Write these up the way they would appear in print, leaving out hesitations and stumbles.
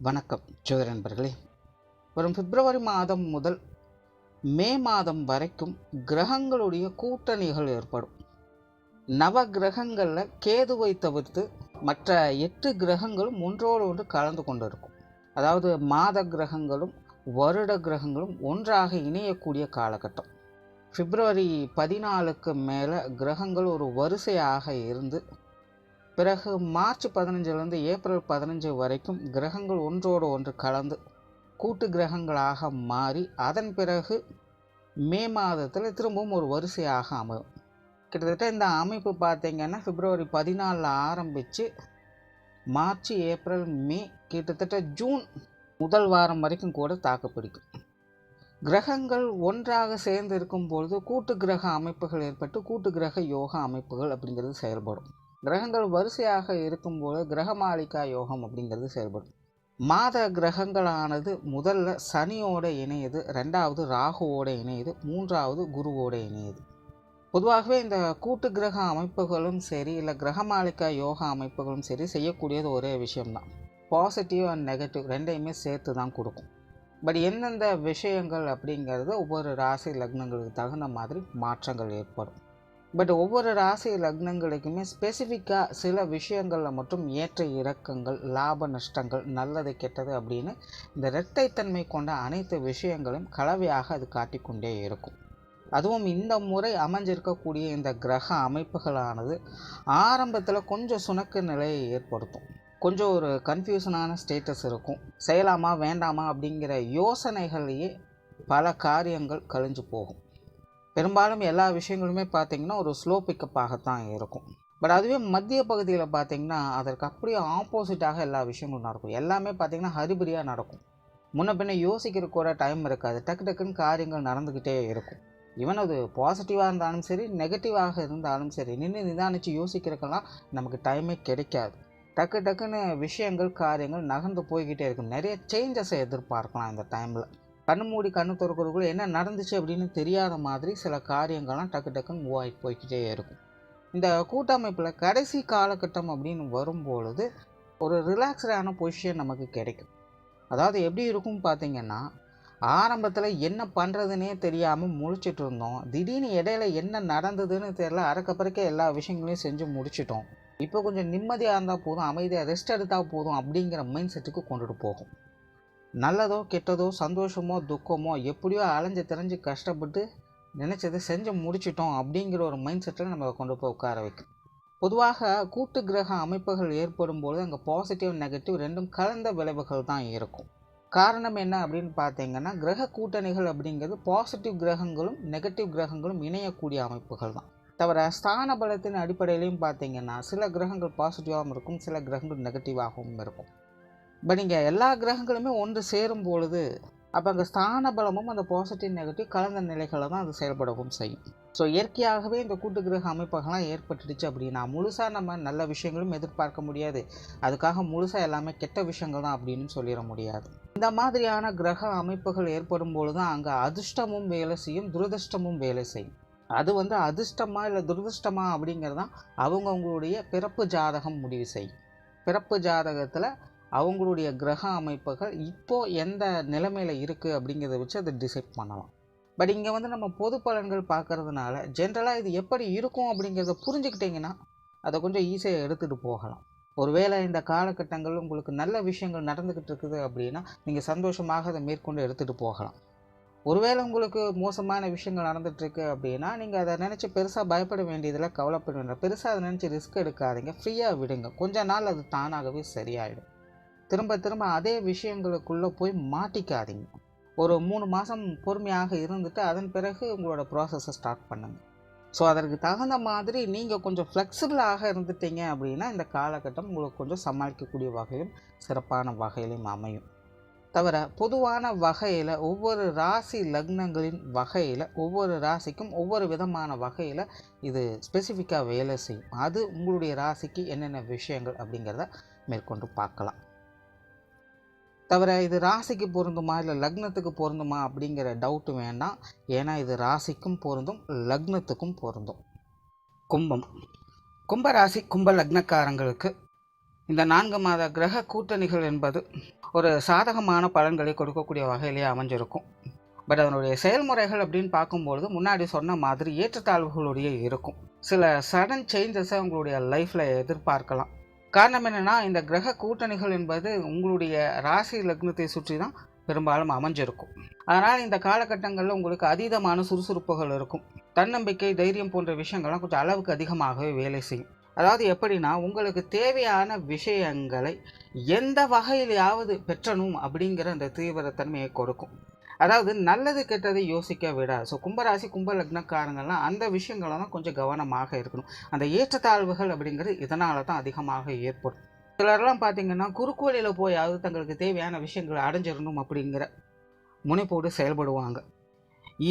வணக்கம் ஜோதிட நண்பர்களே. வரும் பிப்ரவரி மாதம் முதல் மே மாதம் வரைக்கும் கிரகங்களுடைய கூட்டணிகள் ஏற்படும். நவ கிரகங்களில் கேதுவை தவிர்த்து மற்ற 8 கிரகங்களும் ஒன்றோடு ஒன்று கலந்து கொண்டு இருக்கும். அதாவது மாத கிரகங்களும் வருட கிரகங்களும் ஒன்றாக இணையக்கூடிய காலகட்டம். பிப்ரவரி 14க்கு மேலே கிரகங்கள் ஒரு வரிசையாக இருந்து பிறகு மார்ச் 15லேருந்து ஏப்ரல் 15 வரைக்கும் கிரகங்கள் ஒன்றோடு ஒன்று கலந்து கூட்டு கிரகங்களாக மாறி அதன் பிறகு மே மாதத்தில் திரும்பவும் ஒரு வரிசையாக அமையும். கிட்டத்தட்ட இந்த அமைப்பு பார்த்திங்கன்னா பிப்ரவரி 14 ஆரம்பித்து மார்ச், ஏப்ரல், மே, கிட்டத்தட்ட ஜூன் முதல் வாரம் வரைக்கும் கூட தாக்குப்பிடிக்கும். கிரகங்கள் ஒன்றாக சேர்ந்து இருக்கும்பொழுது கூட்டு கிரக அமைப்புகள் ஏற்பட்டு கூட்டு கிரக யோகா அமைப்புகள் அப்படிங்கிறது செயல்படும். கிரகங்கள் வரிசையாக இருக்கும்போது கிரகமாளிகா யோகம் அப்படிங்கிறது செயல்படும். மாத கிரகங்களானது முதல்ல சனியோடு இணையுது, ரெண்டாவது ராகுவோடு இணையுது, மூன்றாவது குருவோடு இணையுது. பொதுவாகவே இந்த கூட்டு கிரக அமைப்புகளும் சரி இல்லை கிரகமாளிகா யோகா அமைப்புகளும் சரி செய்யக்கூடியது ஒரே விஷயம்தான். பாசிட்டிவ் அண்ட் நெகட்டிவ் ரெண்டையுமே சேர்த்து தான் கொடுக்கும். பட் எந்தெந்த விஷயங்கள் அப்படிங்கிறது ஒவ்வொரு ராசி லக்னங்களுக்கு தகுந்த மாதிரி மாற்றங்கள் ஏற்படும். பட் ஒவ்வொரு ராசி லக்னங்களுக்குமே ஸ்பெசிஃபிக்காக சில விஷயங்களில் மட்டும் ஏற்ற இறக்கங்கள், லாப நஷ்டங்கள், நல்லது கெட்டது அப்படின்னு இந்த இரட்டைத்தன்மை கொண்ட அனைத்து விஷயங்களும் கலவையாக அது காட்டிக்கொண்டே இருக்கும். அதுவும் இந்த முறை அமைஞ்சிருக்கக்கூடிய இந்த கிரக அமைப்புகளானது ஆரம்பத்தில் கொஞ்சம் சுணக்க நிலையை ஏற்படுத்தும். கொஞ்சம் ஒரு கன்ஃபியூஷனான ஸ்டேட்டஸ் இருக்கும். செய்யலாமா வேண்டாமா அப்படிங்கிற யோசனைகளையே பல காரியங்கள் கழிஞ்சு போகும். பெரும்பாலும் எல்லா விஷயங்களுமே பார்த்திங்கன்னா ஒரு ஸ்லோ பிக்கப்பாகத்தான் இருக்கும். பட் அதுவே மத்திய பகுதியில் பார்த்திங்கன்னா அதற்கு அப்படியே ஆப்போசிட்டாக எல்லா விஷயங்களும் நடக்கும். எல்லாமே பார்த்திங்கன்னா ஹரிபரியாக நடக்கும். முன்ன பின்ன யோசிக்கிற கூட டைம் இருக்காது. டக்கு டக்குன்னு காரியங்கள் நடந்துக்கிட்டே இருக்கும். ஈவன் அது பாசிட்டிவாக இருந்தாலும் சரி, நெகட்டிவாக இருந்தாலும் சரி, நின்று நிதானித்து யோசிக்கிறதுக்கெல்லாம் நமக்கு டைமே கிடைக்காது. டக்கு டக்குன்னு விஷயங்கள் காரியங்கள் நகர்ந்து போய்கிட்டே இருக்கும். நிறைய சேஞ்சஸை எதிர்பார்க்கலாம் இந்த டைமில். கண்ணு மூடி கண்ணு திறக்கிறதுக்குள்ள என்ன நடந்துச்சு அப்படின்னு தெரியாத மாதிரி சில காரியங்கள்லாம் டக்கு டக்குன்னு மூவ் ஆகிட்டு போய்கிட்டே இருக்கும். இந்த கூட்டமைப்பில் கடைசி காலகட்டம் அப்படின்னு வரும்பொழுது ஒரு ரிலாக்ஸ்டான பொசிஷன் நமக்கு கிடைக்கும். அதாவது எப்படி இருக்கும் பார்த்திங்கன்னா, ஆரம்பத்தில் என்ன பண்ணுறதுனே தெரியாமல் முழிச்சிட்டு இருந்தோம். திடீர்னு இடையில என்ன நடந்ததுன்னு தெரியல, அறக்கப்பறக்க எல்லா விஷயங்களையும் செஞ்சு முடிச்சிட்டோம். இப்போ கொஞ்சம் நிம்மதியாக இருந்தால் போதும், அமைதியாக ரெஸ்ட் எடுத்தால் போதும் அப்படிங்கிற மைண்ட் செட்டுக்கு கொண்டுட்டு போகும். நல்லதோ கெட்டதோ சந்தோஷமோ துக்கமோ எப்படியோ அலைஞ்சு தெரிஞ்சு கஷ்டப்பட்டு நினச்சதை செஞ்சு முடிச்சிட்டோம் அப்படிங்கிற ஒரு மைண்ட் செட்டில் நம்ம கொண்டு போய் உட்கார வைக்கும். பொதுவாக கூட்டு கிரக அமைப்புகள் ஏற்படும் போது அங்கே பாசிட்டிவ் நெகட்டிவ் ரெண்டும் கலந்த விளைவுகள் தான் இருக்கும். காரணம் என்ன அப்படின்னு பார்த்தீங்கன்னா, கிரக கூட்டணிகள் அப்படிங்கிறது பாசிட்டிவ் கிரகங்களும் நெகட்டிவ் கிரகங்களும் இணையக்கூடிய அமைப்புகள் தான். தவிர ஸ்தான பலத்தின் அடிப்படையிலையும் பார்த்தீங்கன்னா சில கிரகங்கள் பாசிட்டிவாகவும் இருக்கும், சில கிரகங்கள் நெகட்டிவாகவும் இருக்கும். பட் இங்கே எல்லா கிரகங்களுமே ஒன்று சேரும் பொழுது அப்போ அங்கே ஸ்தான பலமும் அந்த பாசிட்டிவ் நெகட்டிவ் கலந்த நிலைகளை தான் அது செயல்படவும் செய்யும். ஸோ இயற்கையாகவே இந்த கூட்டு கிரக அமைப்புகள்லாம் ஏற்பட்டுடுச்சு அப்படின்னா முழுசாக நம்ம நல்ல விஷயங்களும் எதிர்பார்க்க முடியாது. அதுக்காக முழுசாக எல்லாமே கெட்ட விஷயங்கள் தான் அப்படின்னு சொல்லிட முடியாது. இந்த மாதிரியான கிரக அமைப்புகள் ஏற்படும் பொழுது தான் அங்கே அதிர்ஷ்டமும் வேலை செய்யும், துரதிர்ஷ்டமும் வேலை செய்யும். அது அதிர்ஷ்டமா இல்லை துரதிர்ஷ்டமா அப்படிங்கிறதான் அவங்கவுங்களுடைய பிறப்பு ஜாதகம் முடிவு செய்யும். பிறப்பு ஜாதகத்தில் அவங்களுடைய கிரக அமைப்புகள் இப்போது எந்த நிலைமையில் இருக்குது அப்படிங்கிறத வச்சு அதை டிசைட் பண்ணலாம். பட் இங்கே நம்ம பொது பலன்கள் பார்க்குறதுனால ஜென்ரலாக இது எப்படி இருக்கும் அப்படிங்கிறத புரிஞ்சுக்கிட்டிங்கன்னா அதை கொஞ்சம் ஈஸியாக எடுத்துகிட்டு போகலாம். ஒருவேளை இந்த காலகட்டங்கள் உங்களுக்கு நல்ல விஷயங்கள் நடந்துக்கிட்டு இருக்குது அப்படின்னா நீங்கள் சந்தோஷமாக அதை மேற்கொண்டு எடுத்துகிட்டு போகலாம். ஒருவேளை உங்களுக்கு மோசமான விஷயங்கள் நடந்துகிட்ருக்கு அப்படின்னா நீங்கள் அதை நினச்சி பெருசாக பயப்பட வேண்டியதில் கவலைப்பட வேண்டியது, பெருசாக அதை நினச்சி ரிஸ்க் எடுக்காதீங்க, ஃப்ரீயாக விடுங்க. கொஞ்ச நாள் அது தானாகவே சரியாயிடும். திரும்ப திரும்ப அதே விஷயங்களுக்குள்ளே போய் மாட்டிக்காதீங்க. ஒரு 3 மாதம் பொறுமையாக இருந்துட்டு அதன் பிறகு உங்களோட ப்ராசஸை ஸ்டார்ட் பண்ணுங்கள். ஸோ அதற்கு தகுந்த மாதிரி நீங்கள் கொஞ்சம் ஃப்ளெக்சிபிளாக இருந்துட்டீங்க அப்படின்னா இந்த காலகட்டம் உங்களுக்கு கொஞ்சம் சமாளிக்கக்கூடிய வகையிலும் சிறப்பான வகையிலும் அமையும். தவிர பொதுவான வகையில் ஒவ்வொரு ராசி லக்னங்களின் வகையில் ஒவ்வொரு ராசிக்கும் ஒவ்வொரு விதமான வகையில் இது ஸ்பெசிஃபிக்காக வேலை செய்யும். அது உங்களுடைய ராசிக்கு என்னென்ன விஷயங்கள் அப்படிங்கிறத மேற்கொண்டு பார்க்கலாம். தவிர இது ராசிக்கு பொருந்துமா இல்லை லக்னத்துக்கு பொருந்துமா அப்படிங்கிற டவுட்டு வேண்டாம். ஏன்னா இது ராசிக்கும் பொருந்தும், லக்னத்துக்கும் பொருந்தும். கும்பம், கும்பராசி கும்ப லக்னக்காரங்களுக்கு இந்த 4 மாத கிரக கூட்டணிகள் என்பது ஒரு சாதகமான பலன்களை கொடுக்கக்கூடிய வகையிலே அமைஞ்சிருக்கும். பட் அதனுடைய செயல்முறைகள் அப்படின்னு பார்க்கும்பொழுது முன்னாடி சொன்ன மாதிரி ஏற்றத்தாழ்வுகளுடைய இருக்கும். சில சடன் சேஞ்சஸை உங்களுடைய லைஃப்பில் எதிர்பார்க்கலாம். காரணம் என்னென்னா, இந்த கிரக கூட்டணிகள் என்பது உங்களுடைய ராசி லக்னத்தை சுற்றி தான் பெரும்பாலும் அமைஞ்சிருக்கும். அதனால் இந்த காலகட்டங்களில் உங்களுக்கு அதீதமான சுறுசுறுப்புகள் இருக்கும். தன்னம்பிக்கை, தைரியம் போன்ற விஷயங்கள்லாம் கொஞ்சம் அளவுக்கு அதிகமாகவே வேலை செய்யும். அதாவது எப்படின்னா, உங்களுக்கு தேவையான விஷயங்களை எந்த வகையிலாவது பெற்றணும் அப்படிங்கிற அந்த தீவிரத்தன்மையை கொடுக்கும். அதாவது நல்லது கெட்டதை யோசிக்க விடாது. ஸோ கும்பராசி கும்ப லக்னக்காரங்கள்லாம் அந்த விஷயங்களெல்லாம் கொஞ்சம் கவனமாக இருக்கணும். அந்த ஏற்றத்தாழ்வுகள் அப்படிங்கிறது இதனால தான் அதிகமாக ஏற்படும். சிலர்லாம் பார்த்தீங்கன்னா, குறுக்கு வழியில் போயாவது தங்களுக்கு தேவையான விஷயங்களை அடைஞ்சிடணும் அப்படிங்கிற முனைப்போடு செயல்படுவாங்க.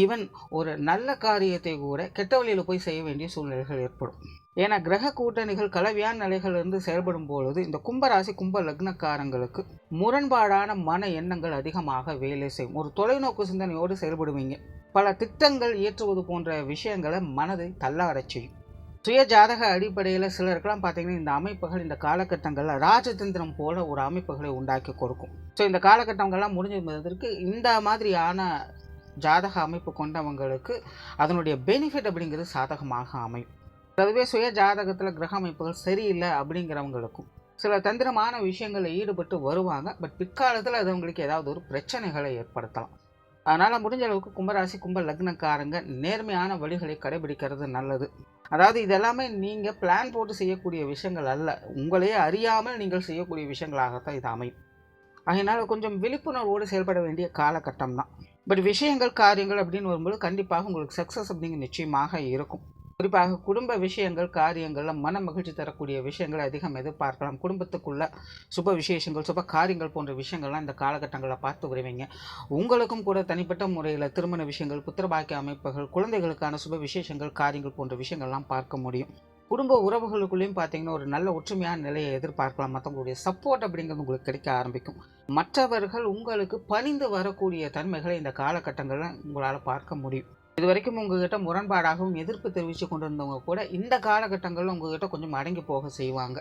ஈவன் ஒரு நல்ல காரியத்தை கூட கெட்ட வழியில் போய் செய்ய வேண்டிய சூழ்நிலைகள் ஏற்படும். ஏன்னா கிரக கூட்டணிகள் கலவையான நிலைகளிலிருந்து செயல்படும் பொழுது இந்த கும்பராசி கும்ப லக்னக்காரங்களுக்கு முரண்பாடான மன எண்ணங்கள் அதிகமாக வேலை செய்யும். ஒரு தொலைநோக்கு சிந்தனையோடு செயல்படுவீங்க. பல திட்டங்கள் இயற்றுவது போன்ற விஷயங்களை மனதை தள்ளாடச் செய்யும். சுய ஜாதக அடிப்படையில் சிலருக்கெல்லாம் பார்த்தீங்கன்னா, இந்த அமைப்புகள் இந்த காலகட்டங்களில் ராஜதந்திரம் போல ஒரு அமைப்புகளை உண்டாக்கி கொடுக்கும். ஸோ இந்த காலகட்டங்கள்லாம் முடிஞ்சிருந்ததற்கு இந்த மாதிரியான ஜாதக அமைப்பு கொண்டவங்களுக்கு அதனுடைய பெனிஃபிட் அப்படிங்கிறது சாதகமாக அமையும். அதுவே சுய ஜாதகத்தில் கிரக அமைப்புகள் சரியில்லை அப்படிங்கிறவங்களுக்கும் சில தந்திரமான விஷயங்களில் ஈடுபட்டு வருவாங்க. பட் பிற்காலத்தில் அது அவங்களுக்கு ஏதாவது ஒரு பிரச்சனைகளை ஏற்படுத்தலாம். அதனால் முடிஞ்ச அளவுக்கு கும்பராசி கும்ப லக்னக்காரங்க நேர்மையான வழிகளை கடைபிடிக்கிறது நல்லது. அதாவது இதெல்லாமே நீங்கள் பிளான் போட்டு செய்யக்கூடிய விஷயங்கள் அல்ல, உங்களையே அறியாமல் நீங்கள் செய்யக்கூடிய விஷயங்களாகத்தான் இது அமையும். அதனால் கொஞ்சம் விழிப்புணர்வோடு செயல்பட வேண்டிய காலகட்டம் தான். பட் விஷயங்கள் காரியங்கள் அப்படின்னு வரும்போது கண்டிப்பாக உங்களுக்கு சக்ஸஸ் அப்படிங்கிற நிச்சயமாக இருக்கும். குறிப்பாக குடும்ப விஷயங்கள் காரியங்களில் மன மகிழ்ச்சி தரக்கூடிய விஷயங்களை அதிகம் எதிர்பார்க்கலாம். குடும்பத்துக்குள்ள சுப விசேஷங்கள் சுப காரியங்கள் போன்ற விஷயங்கள்லாம் இந்த காலகட்டங்களில் பார்த்து வருவீங்க. உங்களுக்கும் கூட தனிப்பட்ட முறையில் திருமண விஷயங்கள், புத்திரபாக்கிய அமைப்புகள், குழந்தைகளுக்கான சுப விசேஷங்கள் காரியங்கள் போன்ற விஷயங்கள்லாம் பார்க்க முடியும். குடும்ப உறவுகளுக்குள்ளேயும் பார்த்தீங்கன்னா ஒரு நல்ல ஒற்றுமையான நிலையை எதிர்பார்க்கலாம். மற்றவங்களுடைய சப்போர்ட் அப்படிங்கிறது உங்களுக்கு கிடைக்க ஆரம்பிக்கும். மற்றவர்கள் உங்களுக்கு பணிந்து வரக்கூடிய தன்மைகளை இந்த காலகட்டங்களில் உங்களால் பார்க்க முடியும். இது வரைக்கும் உங்ககிட்ட முரண்பாடாகவும் எதிர்ப்பு தெரிவித்து கொண்டிருந்தவங்க கூட இந்த காலகட்டங்களில் உங்ககிட்ட கொஞ்சம் அடங்கி போக செய்வாங்க.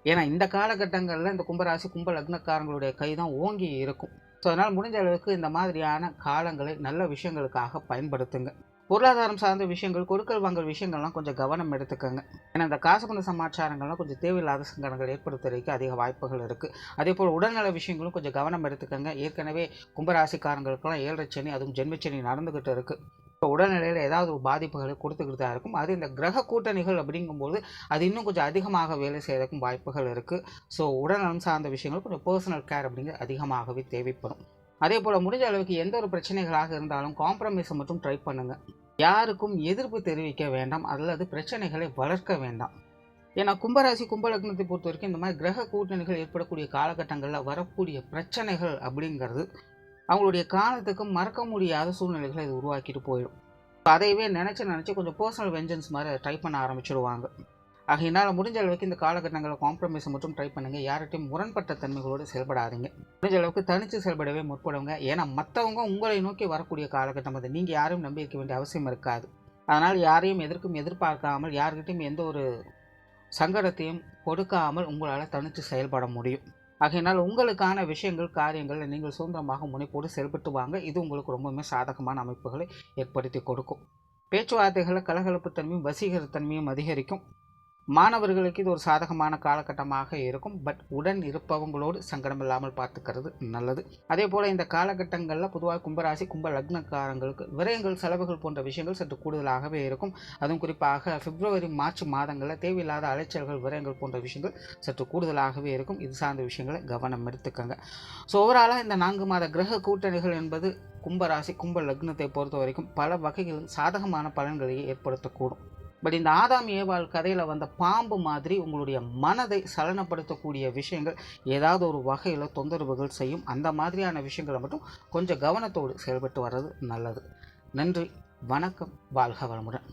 ஏன்னா இந்த காலகட்டங்களில் இந்த கும்பராசி கும்ப லக்னக்காரங்களுடைய கை தான் ஓங்கி இருக்கும். ஸோ அதனால் முடிஞ்ச அளவுக்கு இந்த மாதிரியான காலங்களை நல்ல விஷயங்களுக்காக பயன்படுத்துங்க. பொருளாதாரம் சார்ந்த விஷயங்கள், கொடுக்கல் வாங்கல் விஷயங்கள்லாம் கொஞ்சம் கவனம் எடுத்துக்கோங்க. ஏன்னா இந்த காசு பண சமாச்சாரங்கள்லாம் கொஞ்சம் தேவையில்லாத சங்கடங்கள் ஏற்படுத்துறதுக்கு அதிக வாய்ப்புகள் இருக்குது. அதே போல் உடல்நல விஷயங்களும் கொஞ்சம் கவனம் எடுத்துக்கோங்க. ஏற்கனவே கும்பராசிக்காரங்களுக்கெல்லாம் 7.5 சனி அதுவும் ஜென்மச்சனி நடந்துக்கிட்டு இருக்குது. இப்போ உடல்நிலையில் ஏதாவது ஒரு பாதிப்புகளை கொடுத்துக்கிட்டு தான் இருக்கும். அது இந்த கிரக கூட்டணிகள் அப்படிங்கும்போது அது இன்னும் கொஞ்சம் அதிகமாக வேலை செய்யறதுக்கும் வாய்ப்புகள் இருக்குது. ஸோ உடல்நலம் சார்ந்த விஷயங்கள் கொஞ்சம் பர்சனல் கேர் அப்படிங்கிறது அதிகமாகவே தேவைப்படும். அதே போல் முடிஞ்ச அளவுக்கு எந்த ஒரு பிரச்சனைகளாக இருந்தாலும் காம்ப்ரமைஸை மட்டும் ட்ரை பண்ணுங்கள். யாருக்கும் எதிர்ப்பு தெரிவிக்க வேண்டாம், அல்லது பிரச்சனைகளை வளர்க்க வேண்டாம். ஏன்னா கும்பராசி கும்ப லக்னத்தை பொறுத்த வரைக்கும் இந்த மாதிரி கிரக கூட்டணிகள் ஏற்படக்கூடிய காலகட்டங்களில் வரக்கூடிய பிரச்சனைகள் அப்படிங்கிறது அவங்களுடைய காலத்துக்கு மறக்க முடியாத சூழ்நிலைகளை இது உருவாக்கிட்டு போயிடும். அதையவே நினச்சி கொஞ்சம் பர்சனல் வெஞ்சன்ஸ் மாதிரி ட்ரை பண்ண ஆரம்பிச்சிடுவாங்க. ஆகையினால் முடிஞ்ச அளவுக்கு இந்த காலகட்டங்களில் காம்ப்ரமைஸை மட்டும் ட்ரை பண்ணுங்கள். யார்கிட்டையும் முரண்பட்ட தன்மைகளோடு செயல்படாதீங்க. முடிஞ்ச அளவுக்கு தனித்து செயல்படவே முற்படுங்க. ஏன்னா மற்றவங்க உங்களை நோக்கி வரக்கூடிய காலகட்டம் அது. நீங்கள் யாரையும் நம்பி இருக்க வேண்டிய அவசியம் இருக்காது. அதனால் யாரையும் எதிர்பார்க்காமல் யார்கிட்டையும் எந்த ஒரு சங்கடத்தையும் கொடுக்காமல் உங்களால் தனித்து செயல்பட முடியும். ஆகையினால் உங்களுக்கான விஷயங்கள் காரியங்களில் நீங்கள் சுதந்திரமாக முனைப்போடு செயல்பட்டு வாங்க. இது உங்களுக்கு ரொம்பவுமே சாதகமான அமைப்புகளை ஏற்படுத்தி கொடுக்கும். பேச்சுவார்த்தைகளில் கலகலப்பு தன்மையும் வசீகரத்தன்மையும் அதிகரிக்கும். மாணவர்களுக்கு இது ஒரு சாதகமான காலகட்டமாக இருக்கும். பட் உடன் இருப்பவங்களோடு சங்கடம் இல்லாமல் பார்த்துக்கிறது நல்லது. அதே போல் இந்த காலகட்டங்களில் பொதுவாக கும்பராசி கும்ப லக்னக்காரங்களுக்கு விரயங்கள் செலவுகள் போன்ற விஷயங்கள் சற்று கூடுதலாகவே இருக்கும். அதுவும் குறிப்பாக பிப்ரவரி மார்ச் மாதங்களில் தேவையில்லாத அலைச்சல்கள் விரயங்கள் போன்ற விஷயங்கள் சற்று கூடுதலாகவே இருக்கும். இது சார்ந்த விஷயங்களை கவனம் எடுத்துக்கங்க. ஸோ ஓவராலாக இந்த 4 மாத கிரக கூட்டணிகள் என்பது கும்பராசி கும்ப லக்னத்தை பொறுத்த வரைக்கும் பல வகைகளில் சாதகமான பலன்களையே ஏற்படுத்தக்கூடும். பட் இந்த ஆதாம் ஏவாள் கதையில் வந்த பாம்பு மாதிரி உங்களுடைய மனதை சலனப்படுத்தக்கூடிய விஷயங்கள் ஏதாவது ஒரு வகையில் தொந்தரவுகள் செய்யும். அந்த மாதிரியான விஷயங்களை மட்டும் கொஞ்சம் கவனத்தோடு செயல்பட்டு வர்றது நல்லது. நன்றி, வணக்கம், வாழ்க வளமுடன்.